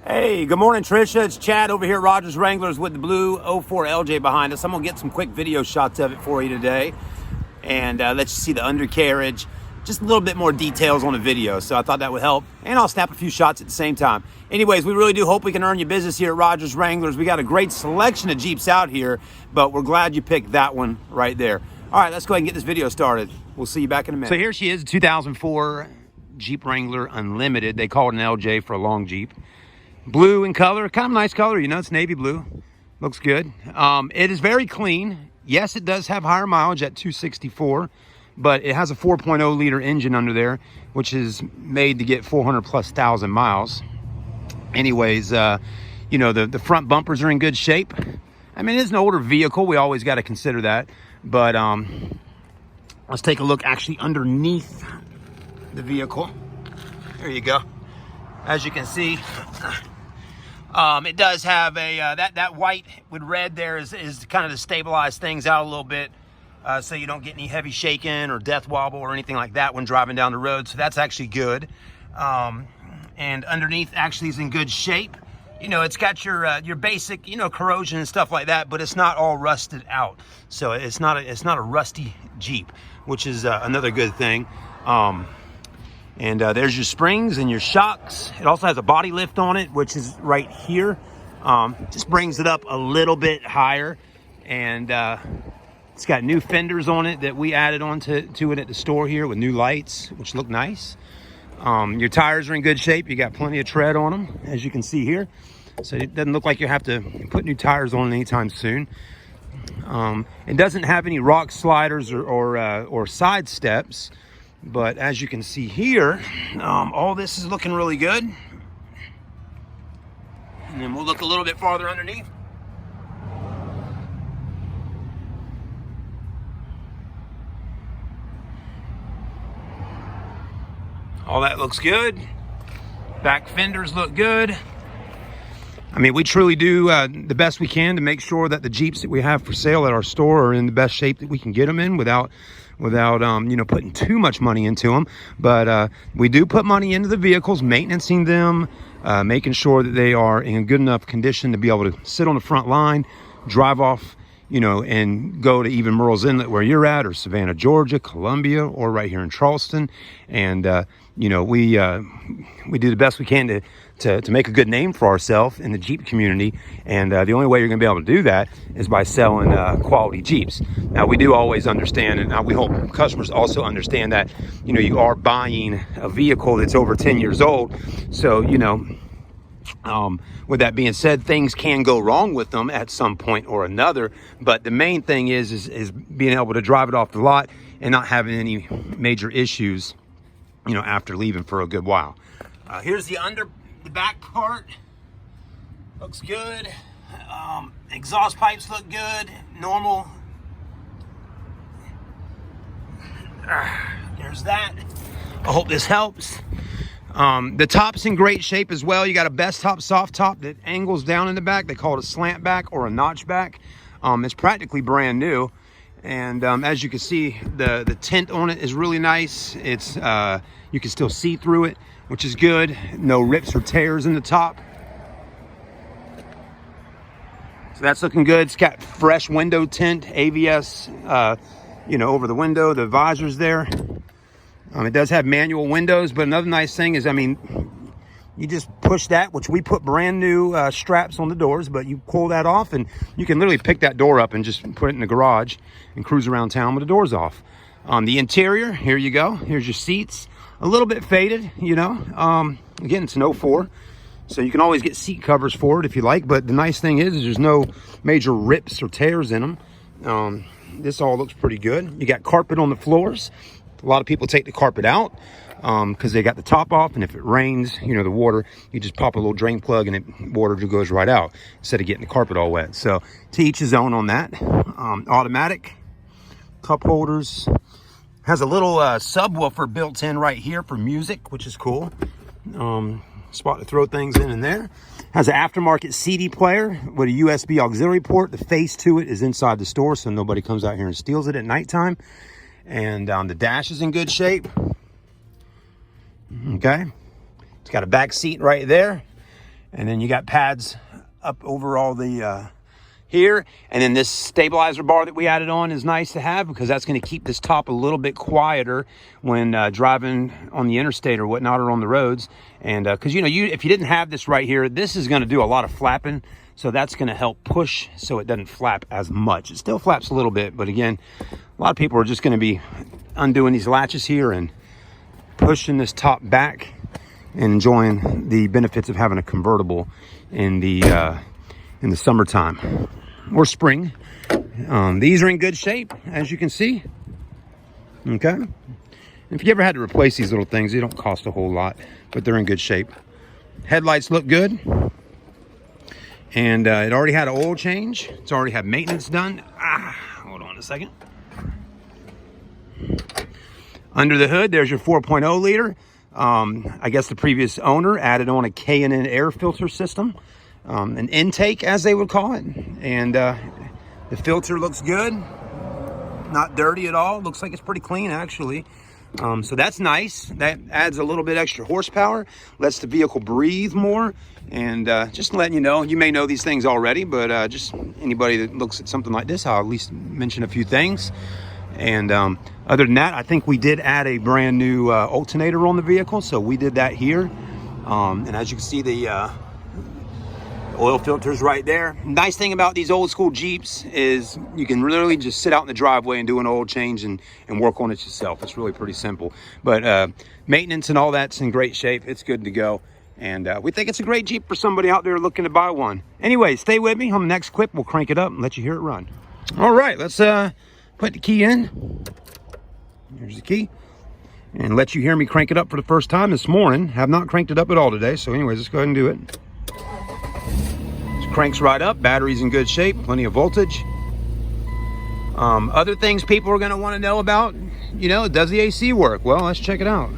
Hey, good morning, Trisha. It's Chad over here at Rodgers Wranglers with the blue 04 LJ behind us. I'm going to get some quick video shots of it for you today and let you see the undercarriage, just a little bit more details on the video. So I thought that would help, and I'll snap a few shots at the same time. Anyways, we really do hope we can earn your business here at Rodgers Wranglers. We got a great selection of Jeeps out here, but we're glad you picked that one right there. All right, let's go ahead and get this video started. We'll see you back in a minute. So here she is, 2004 Jeep Wrangler Unlimited. They call it an LJ for a long Jeep. Blue in color, kind of nice color, you know, it's navy blue. Looks good. It is very clean. Yes, it does have higher mileage at 264, but it has a 4.0 liter engine under there, which is made to get 400,000+ miles. Anyways, you know, the front bumpers are in good shape. I mean, it's an older vehicle. We always got to consider that. But let's take a look actually underneath the vehicle. There you go. As you can see, it does have a, that white with red there is kind of to stabilize things out a little bit, so you don't get any heavy shaking or death wobble or anything like that when driving down the road. So that's actually good. And underneath actually is in good shape. You know, it's got your basic, you know, corrosion and stuff like that, but it's not all rusted out. So it's not a rusty Jeep, which is another good thing. And there's your springs and your shocks. It also has a body lift on it, which is right here. Just brings it up a little bit higher. And it's got new fenders on it that we added on to it at the store here with new lights, which look nice. Your tires are in good shape. You got plenty of tread on them, as you can see here. So it doesn't look like you have to put new tires on anytime soon. It doesn't have any rock sliders or side steps. But as you can see here, all this is looking really good. And then we'll look a little bit farther underneath. All that looks good. Back fenders look good. I mean, we truly do the best we can to make sure that the Jeeps that we have for sale at our store are in the best shape that we can get them in without you know, putting too much money into them. But we do put money into the vehicles, maintaining them, making sure that they are in good enough condition to be able to sit on the front line, drive off, you know, and go to even Myrtle's Inlet where you're at, or Savannah, Georgia, Columbia, or right here in Charleston. And you know, we do the best we can to make a good name for ourselves in the Jeep community. And the only way you're going to be able to do that is by selling quality Jeeps. Now, we do always understand, and we hope customers also understand that, you know, you are buying a vehicle that's over 10 years old. So, you know, with that being said, things can go wrong with them at some point or another. But the main thing is being able to drive it off the lot and not having any major issues, you know, after leaving for a good while. Here's the back part. Looks good. Exhaust pipes look good. Normal. There's that. I hope this helps. The top's in great shape as well. You got a best top, soft top that angles down in the back. They call it a slant back or a notch back. It's practically brand new. And as you can see, the tint on it is really nice. It's you can still see through it, which is good. No rips or tears in the top. So that's looking good. It's got fresh window tint, AVS, you know, over the window, the visors there. It does have manual windows, but another nice thing is, I mean, you just push that, which we put brand new straps on the doors, but you pull that off and you can literally pick that door up and just put it in the garage and cruise around town with the doors off. The interior, here you go. Here's your seats. A little bit faded, you know. Again, it's an 04, so you can always get seat covers for it if you like, but the nice thing is there's no major rips or tears in them. This all looks pretty good. You got carpet on the floors. A lot of people take the carpet out because they got the top off, and if it rains, you know, the water, you just pop a little drain plug and water just goes right out instead of getting the carpet all wet. So to each his own on that. Automatic cup holders. Has a little subwoofer built in right here for music, which is cool. Spot to throw things in there. Has an aftermarket CD player with a USB auxiliary port. The face to it is inside the store, so nobody comes out here and steals it at nighttime. And the dash is in good shape. Okay. It's got a back seat right there. And then you got pads up over all the here, and then this stabilizer bar that we added on is nice to have because that's going to keep this top a little bit quieter when driving on the interstate or whatnot, or on the roads. And because if you didn't have this right here, this is going to do a lot of flapping, so that's going to help push so it doesn't flap as much. It still flaps a little bit, but again, a lot of people are just going to be undoing these latches here and pushing this top back and enjoying the benefits of having a convertible in the summertime or spring. These are in good shape, as you can see. Okay. If you ever had to replace these little things, they don't cost a whole lot, but they're in good shape. Headlights look good. And it already had an oil change. It's already had maintenance done. Hold on a second. Under the hood, there's your 4.0 liter. I guess the previous owner added on a K&N air filter system. An intake, as they would call it. And the filter looks good. Not dirty at all. Looks like it's pretty clean, actually. So that's nice. That adds a little bit extra horsepower. Lets the vehicle breathe more. And just letting you know, you may know these things already, but just anybody that looks at something like this, I'll at least mention a few things. And other than that, I think we did add a brand new alternator on the vehicle. So we did that here. And as you can see, the oil filters right there. Nice thing about these old school Jeeps is you can literally just sit out in the driveway and do an oil change and work on it yourself. It's really pretty simple. But maintenance and all that's in great shape. It's good to go. And we think it's a great Jeep for somebody out there looking to buy one. Anyway, stay with me. On the next clip, we'll crank it up and let you hear it run. All right, let's put the key in. Here's the key. And let you hear me crank it up for the first time this morning. Have not cranked it up at all today. So anyways, let's go ahead and do it. Cranks right up. Battery's in good shape. Plenty of voltage. Other things people are going to want to know about, does the AC work? Well, let's check it out.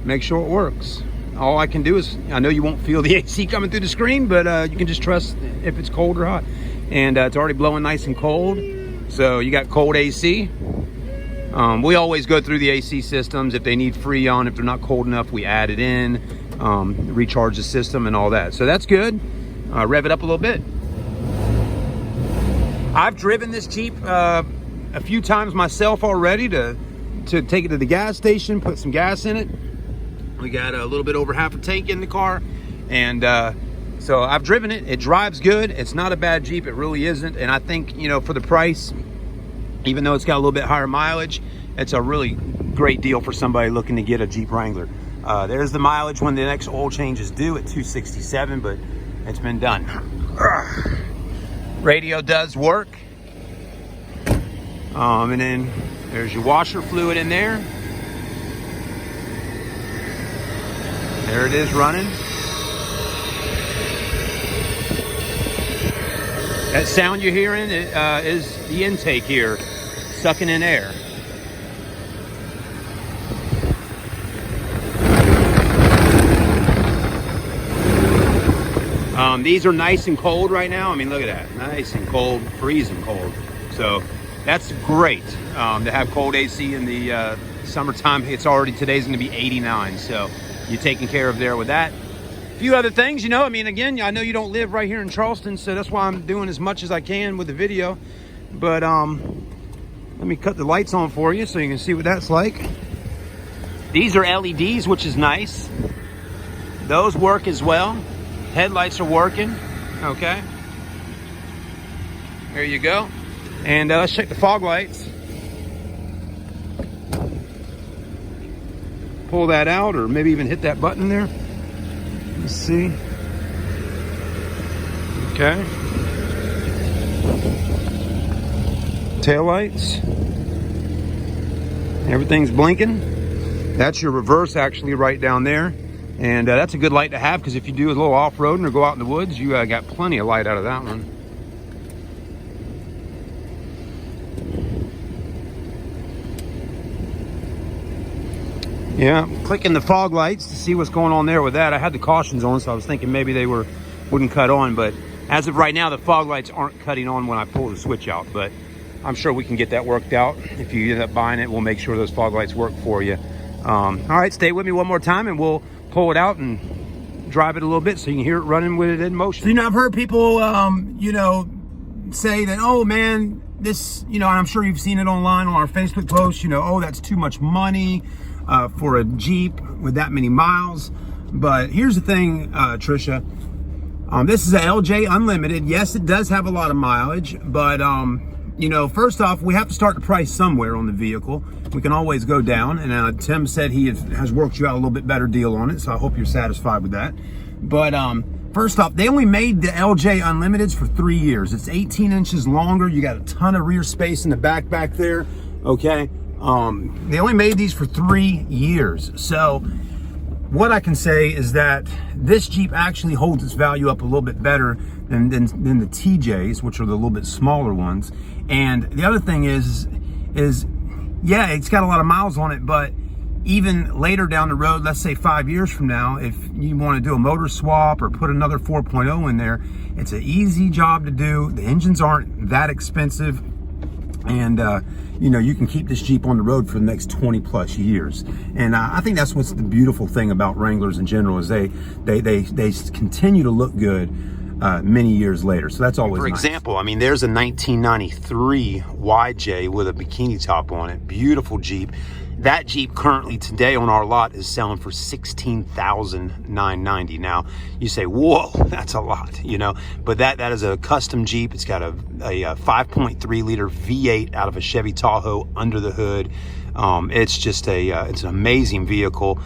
Make sure it works. All I can do is, I know you won't feel the AC coming through the screen, but you can just trust if it's cold or hot. And it's already blowing nice and cold. So you got cold AC. We always go through the AC systems. If they need Freon, if they're not cold enough, we add it in, recharge the system and all that. So that's good. Rev it up a little bit. I've driven this Jeep a few times myself already to take it to the gas station, put some gas in it. We got a little bit over half a tank in the car, and so I've driven it. It drives good. It's not a bad Jeep. It really isn't. And I think, for the price, even though it's got a little bit higher mileage, it's a really great deal for somebody looking to get a Jeep Wrangler. There's the mileage when the next oil change is due at 267, but it's been done. Radio does work. And then there's your washer fluid in there. There it is running. That sound you're hearing is the intake here, sucking in air. These are nice and cold right now. I mean, look at that. Nice and cold, freezing cold. So that's great to have cold AC in the summertime. Today's going to be 89. So you're taken care of there with that. A few other things, again, I know you don't live right here in Charleston, so that's why I'm doing as much as I can with the video. But let me cut the lights on for you so you can see what that's like. These are LEDs, which is nice. Those work as well. Headlights are working. Okay. There you go. And let's check the fog lights. Pull that out, or maybe even hit that button there. Let's see. Okay. Tail lights. Everything's blinking. That's your reverse, actually, right down there. And that's a good light to have, because if you do a little off-roading or go out in the woods, you got plenty of light out of that one. Yeah, clicking the fog lights to see what's going on there with that. I had the cautions on, so I was thinking maybe they wouldn't cut on, but as of right now, the fog lights aren't cutting on when I pull the switch out, but I'm sure we can get that worked out. If you end up buying it, we'll make sure those fog lights work for you. All right, stay with me one more time and we'll pull it out and drive it a little bit so you can hear it running with it in motion. So, you know, I've heard people, you know, say that, oh man, this, you know, and I'm sure you've seen it online on our Facebook posts, you know, oh, that's too much money for a Jeep with that many miles. But here's the thing, Trisha, this is a LJ Unlimited. Yes, it does have a lot of mileage, but you know, first off, we have to start the price somewhere on the vehicle. We can always go down, and Tim said he has worked you out a little bit better deal on it, so I hope you're satisfied with that. But first off, they only made the LJ Unlimiteds for 3 years. It's 18 inches longer. You got a ton of rear space in the back there, okay? They only made these for 3 years. So what I can say is that this Jeep actually holds its value up a little bit better than the TJs, which are the little bit smaller ones. And the other thing is yeah, it's got a lot of miles on it, but even later down the road, let's say 5 years from now, if you want to do a motor swap or put another 4.0 in there, it's an easy job to do. The engines aren't that expensive, and you know, you can keep this Jeep on the road for the next 20 plus years. And I think that's what's the beautiful thing about Wranglers in general, is they continue to look good many years later. So that's always nice. For example, I mean, there's a 1993 YJ with a bikini top on it. Beautiful Jeep. That Jeep currently today on our lot is selling for $16,990. Now you say, whoa, that's a lot, you know, but that is a custom Jeep. It's got a 5.3 liter V8 out of a Chevy Tahoe under the hood. It's just it's an amazing vehicle,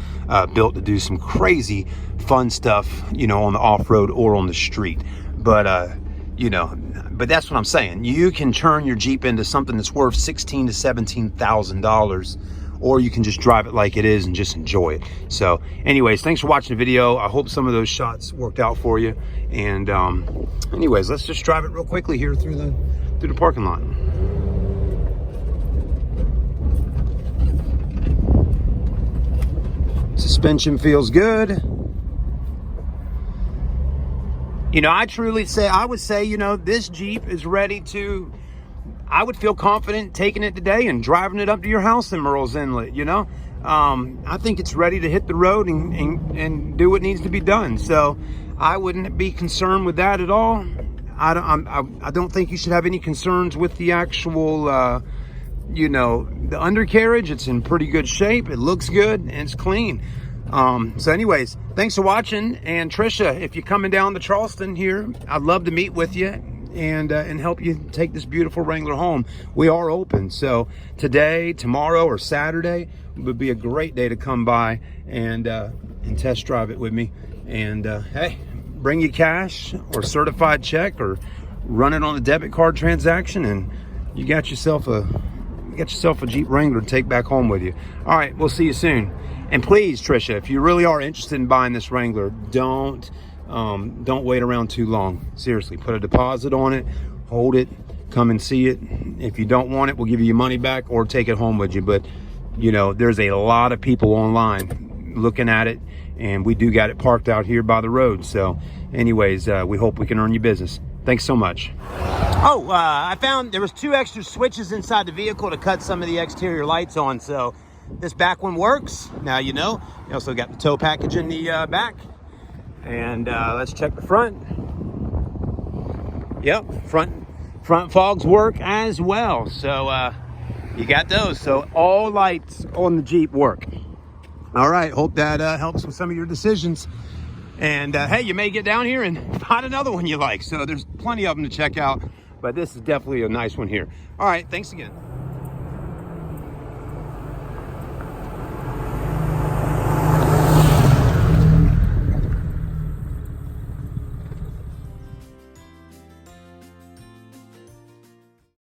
built to do some crazy fun stuff, you know, on the off-road or on the street. But you know, but that's what I'm saying. You can turn your Jeep into something that's worth $16,000 to $17,000, or you can just drive it like it is and just enjoy it. So anyways, thanks for watching the video. I hope some of those shots worked out for you. And anyways, let's just drive it real quickly here through the parking lot. Suspension feels good. You know, I would say, you know, this Jeep is ready to, I would feel confident taking it today and driving it up to your house in Myrtle's Inlet, you know. I think it's ready to hit the road and do what needs to be done. So I wouldn't be concerned with that at all. I don't think you should have any concerns with the actual, you know, the undercarriage. It's in pretty good shape. It looks good and it's clean. So anyways, thanks for watching. And Trisha, if you're coming down to Charleston here, I'd love to meet with you and help you take this beautiful Wrangler home. We are open, so today, tomorrow, or Saturday would be a great day to come by and test drive it with me. And hey, bring your cash or certified check, or run it on a debit card transaction, and you got yourself a Jeep Wrangler to take back home with you. All right, we'll see you soon. And please, Trisha, if you really are interested in buying this Wrangler, don't wait around too long. Seriously, put a deposit on it, hold it, come and see it. If you don't want it, we'll give you your money back or take it home with you. But you know, there's a lot of people online looking at it, and we do got it parked out here by the road. So anyways, we hope we can earn your business. Thanks so much. Oh, I found there was 2 extra switches inside the vehicle to cut some of the exterior lights on. So this back one works. Now you know. You also got the tow package in the back. And let's check the front. Yep, front fogs work as well. So you got those. So all lights on the Jeep work. All right, hope that helps with some of your decisions. And hey, you may get down here and find another one you like. So there's plenty of them to check out, but this is definitely a nice one here. All right, thanks again.